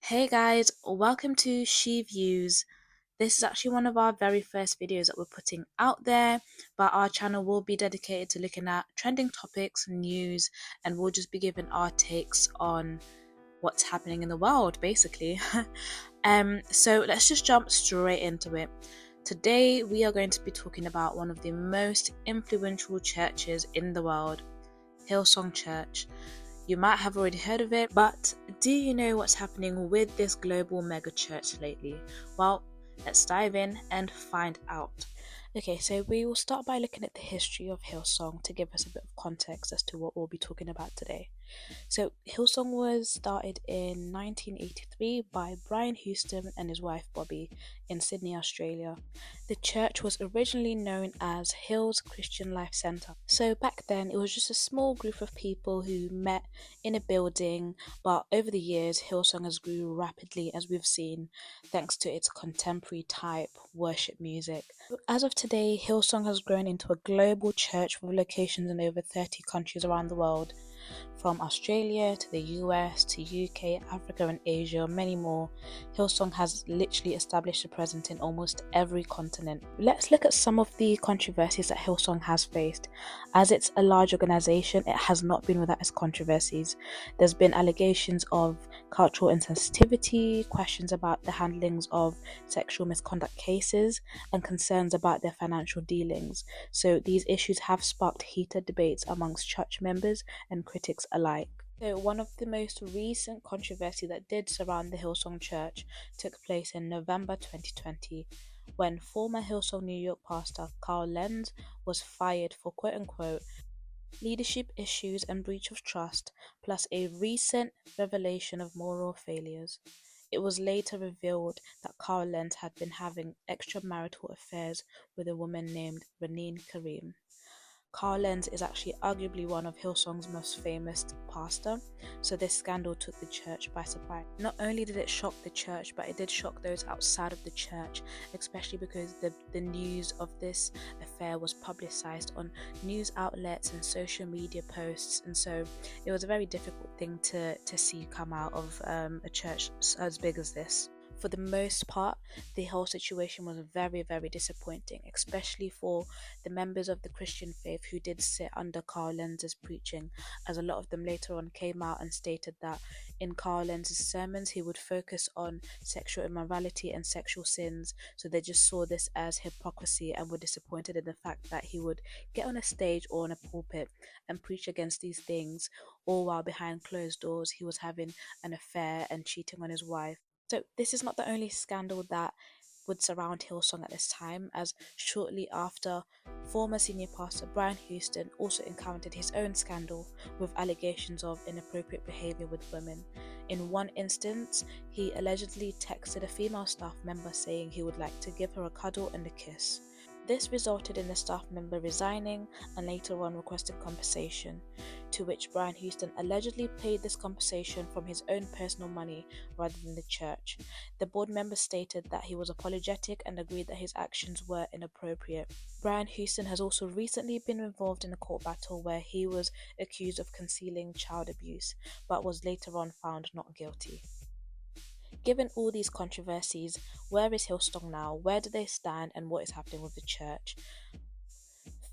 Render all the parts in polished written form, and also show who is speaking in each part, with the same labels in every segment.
Speaker 1: Hey guys, welcome to sheviews. This is actually one of our very first videos that we're putting out there, but our channel will be dedicated to looking at trending topics, news, and we'll just be giving our takes on what's happening in the world, basically. So let's just jump straight into it. Today we are going to be talking about one of the most influential churches in the world, Hillsong Church. You might have already heard of it, but do you know what's happening with this global megachurch lately? Well, let's dive in and find out. Okay, so we will start by looking at the history of Hillsong to give us a bit of context as to what we'll be talking about today. So, Hillsong was started in 1983 by Brian Houston and his wife Bobby in Sydney, Australia. The church was originally known as Hills Christian Life Centre. So, back then, it was just a small group of people who met in a building, but over the years, Hillsong has grew rapidly, as we've seen, thanks to its contemporary type worship music. As of today, Hillsong has grown into a global church with locations in over 30 countries around the world. From Australia to the US to UK, Africa and Asia, many more, Hillsong has literally established a presence in almost every continent. Let's look at some of the controversies that Hillsong has faced. As it's a large organization, it has not been without its controversies. There's been allegations of cultural insensitivity, questions about the handlings of sexual misconduct cases, and concerns about their financial dealings. So these issues have sparked heated debates amongst church members and critics alike. So one of the most recent controversies that did surround the Hillsong Church took place in November 2020 when former Hillsong New York pastor Carl Lentz was fired for quote-unquote leadership issues and breach of trust, plus a recent revelation of moral failures. It was later revealed that Carl Lentz had been having extramarital affairs with a woman named Reneen Karim. Carl Lentz is actually arguably one of Hillsong's most famous pastors, so this scandal took the church by surprise. Not only did it shock the church, but it did shock those outside of the church, especially because the news of this affair was publicized on news outlets and social media posts, and so it was a very difficult thing to see come out of a church as big as this. For the most part, the whole situation was very, very disappointing, especially for the members of the Christian faith who did sit under Carl Lentz's preaching, as a lot of them later on came out and stated that in Carl Lentz's sermons he would focus on sexual immorality and sexual sins, so they just saw this as hypocrisy and were disappointed in the fact that he would get on a stage or on a pulpit and preach against these things, all while behind closed doors he was having an affair and cheating on his wife. So this is not the only scandal that would surround Hillsong at this time, as shortly after, former senior pastor Brian Houston also encountered his own scandal with allegations of inappropriate behavior with women. In one instance, he allegedly texted a female staff member saying he would like to give her a cuddle and a kiss. This resulted in the staff member resigning and later on requested compensation, to which Brian Houston allegedly paid this compensation from his own personal money rather than the church. The board member stated that he was apologetic and agreed that his actions were inappropriate. Brian Houston has also recently been involved in a court battle where he was accused of concealing child abuse, but was later on found not guilty. Given all these controversies, where is Hillsong now? Where do they stand and what is happening with the church?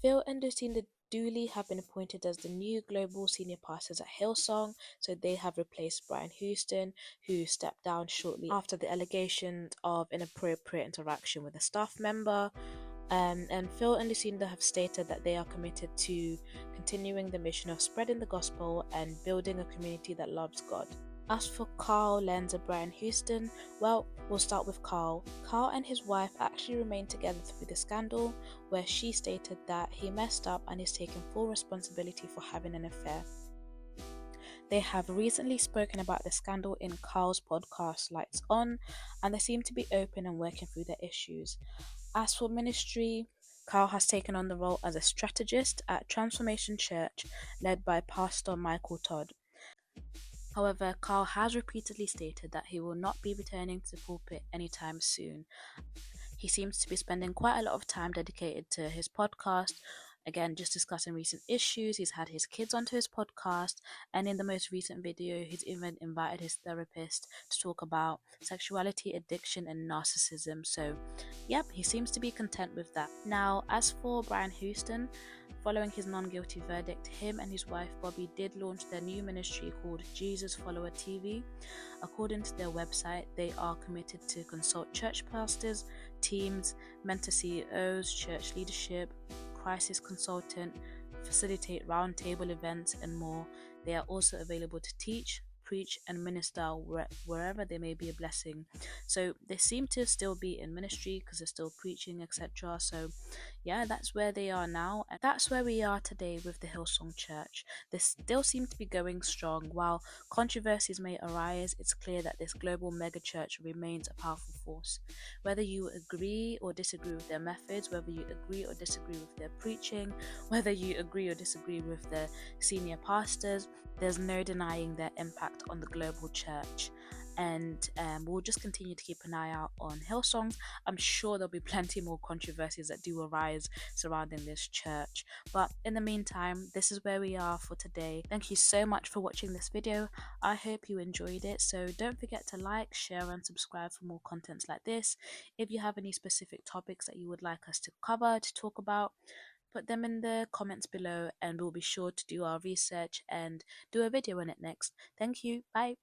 Speaker 1: Phil and Lucinda Dooley have been appointed as the new global senior pastors at Hillsong, so they have replaced Brian Houston, who stepped down shortly after the allegations of inappropriate interaction with a staff member. And Phil and Lucinda have stated that they are committed to continuing the mission of spreading the gospel and building a community that loves God. As for Carl, Lentz and Brian Houston, well, we'll start with Carl. Carl and his wife actually remained together through the scandal, where she stated that he messed up and is taking full responsibility for having an affair. They have recently spoken about the scandal in Carl's podcast Lights On, and they seem to be open and working through their issues. As for ministry, Carl has taken on the role as a strategist at Transformation Church, led by Pastor Michael Todd. However, Carl has repeatedly stated that he will not be returning to the pulpit anytime soon. He seems to be spending quite a lot of time dedicated to his podcast, Again, just discussing recent issues. He's had his kids onto his podcast, and in the most recent video, he's even invited his therapist to talk about sexuality, addiction, and narcissism. So, yep, he seems to be content with that. Now, as for Brian Houston, following his non-guilty verdict, him and his wife Bobby did launch their new ministry called Jesus Follower TV. According to their website, they are committed to consult church pastors, teams, mentor CEOs, church leadership, crisis consultant, facilitate roundtable events, and more. They are also available to teach, preach, and minister wherever they may be a blessing. So they seem to still be in ministry because they're still preaching, etc. So yeah, that's where they are now, and that's where we are today with the Hillsong Church. They still seem to be going strong. While controversies may arise, it's clear that this global megachurch remains a powerful force. Whether you agree or disagree with their methods, whether you agree or disagree with their preaching, whether you agree or disagree with the senior pastors, there's no denying their impact on the global church. And we'll just continue to keep an eye out on Hillsong. I'm sure there'll be plenty more controversies that do arise surrounding this church. But in the meantime, this is where we are for today. Thank you so much for watching this video. I hope you enjoyed it. So don't forget to like, share, and subscribe for more contents like this. If you have any specific topics that you would like us to cover, to talk about, put them in the comments below and we'll be sure to do our research and do a video on it next. Thank you. Bye.